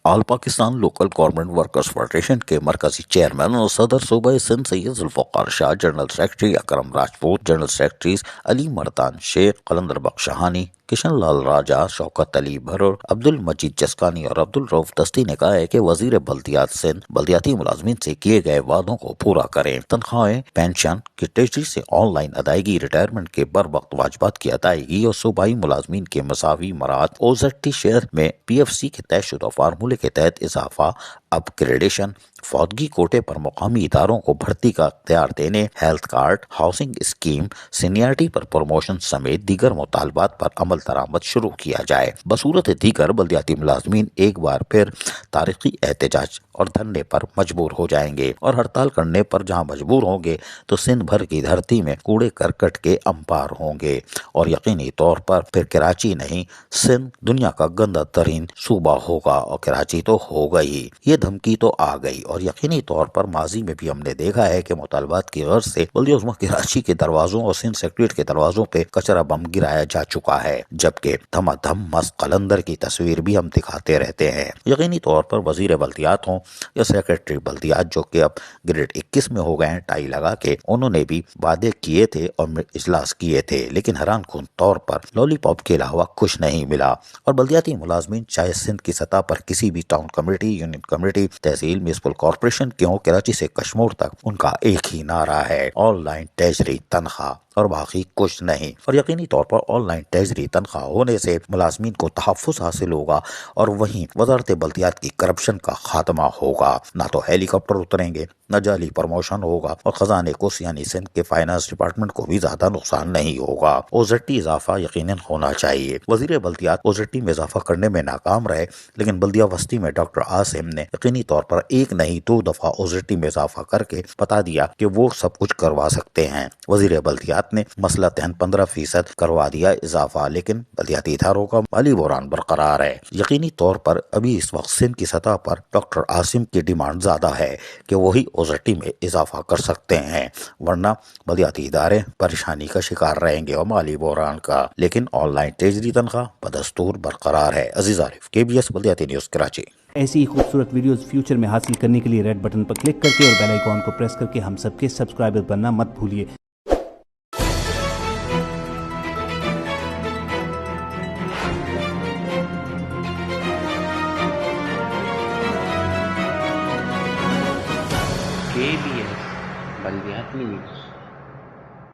آل Pakistan local government workers federation کے مرکزی chairman اور صدر صوبہ Sindh Syed Zulfiqar Shah, general secretary Akram Rajput, general secretaries Ali Mardan Shaikh, Qalandar بخش شہانی، کشن لال راجہ، شوکت علی بھرر، عبد المجید جسکانی اور عبد الرؤف دستی نے کہا ہے کہ وزیر بلدیات سندھ بلدیاتی ملازمین سے کیے گئے وعدوں کو پورا کریں۔ تنخواہیں، پینشن کی ٹریجری سے آن لائن ادائیگی، ریٹائرمنٹ کے بر وقت واجبات کی ادائیگی اور صوبائی ملازمین کے مساوی مراعات، OZT شیئر میں PFC کے طے شدہ فارمولے کے تحت اضافہ، اپ گریڈیشن، فوتگی کوٹے پر مقامی اداروں کو بھرتی کا اختیار دینے، health card, housing scheme, seniority پر پروموشن سمیت دیگر مطالبات پر عمل درآمد شروع کیا جائے۔ بصورت دیگر بلدیاتی ملازمین ایک بار پھر تاریخی احتجاج اور دھرنے پر مجبور ہو جائیں گے اور ہڑتال کرنے پر جہاں مجبور ہوں گے تو سندھ بھر کی دھرتی میں کوڑے کرکٹ کے انبار ہوں گے اور یقینی طور پر پھر کراچی نہیں، سندھ دنیا کا گندہ ترین صوبہ ہوگا، اور کراچی تو ہوگا ہی۔ یہ دھمکی تو آ گئی اور یقینی طور پر ماضی میں بھی ہم نے دیکھا ہے کہ مطالبات کی غرض سے بلدیہ عظمیٰ کراچی کے دروازوں اور سندھ سیکریٹریٹ کے دروازوں پہ کچرا بم گرایا جا چکا ہے، جبکہ دھما دھم مست قلندر کی تصویر بھی ہم دکھاتے رہتے ہیں۔ یقینی طور پر وزیر بلدیات ہوں یا سیکریٹری بلدیات، جو کہ اب گریڈ 21 میں ہو گئے ہیں ٹائی لگا کے، انہوں نے بھی وعدے کیے تھے اور اجلاس کیے تھے، لیکن حیران کن طور پر لولی پاپ کے علاوہ کچھ نہیں ملا۔ اور بلدیاتی ملازمین چاہے سندھ کی سطح پر کسی بھی ٹاؤن کمیٹی، یونین کمیٹی، تحصیل، میونسپل کارپوریشن کے ہوں، کراچی سے کشمور تک ان کا ایک ہی نعرہ ہے: آن لائن ٹریجری تنخواہ، اور باقی کچھ نہیں۔ اور یقینی طور پر آن لائن ٹریجری تنخواہ ہونے سے ملازمین کو تحفظ حاصل ہوگا اور وہیں وزارت بلدیات کی کرپشن کا خاتمہ ہوگا۔ نہ تو ہیلی کاپٹر اتریں گے، نہ جعلی پروموشن ہوگا، اور خزانے کو یعنی سندھ کے فائنانس ڈپارٹمنٹ کو بھی زیادہ نقصان نہیں ہوگا۔ OZT اضافہ یقیناً ہونا چاہیے۔ وزیر بلدیات OZT میں اضافہ کرنے میں ناکام رہے، لیکن بلدیہ وسطی میں ڈاکٹر عاصم نے یقینی طور پر ایک نہیں 2 دفعہ OZT میں اضافہ کر کے بتا دیا کہ وہ سب کچھ کروا سکتے ہیں۔ وزیر بلدیات نے مسئلہ تہن 15% کروا دیا اضافہ، لیکن بلدیاتی اداروں کا مالی بحران برقرار ہے۔ یقینی طور پر ابھی اس وقت سندھ کی سطح پر ڈاکٹر عاصم کی ڈیمانڈ زیادہ ہے کہ وہی OZT میں اضافہ کر سکتے ہیں، ورنہ بلدیاتی ادارے پریشانی کا شکار رہیں گے اور مالی بحران کا۔ لیکن آن لائن ٹریجری تنخواہ بدستور برقرار ہے۔ عزیز عارف، KBS بلدیاتی نیوز کراچی۔ ایسی ہی خوبصورت ویڈیوز فیوچر میں حاصل کرنے کے لیے ریڈ بٹن پر کلک کر کے اور بیل آئیکن کو پریس کر کے ہم سب کے سبسکرائبر بننا مت بھولیے۔ KBS بلدیات news.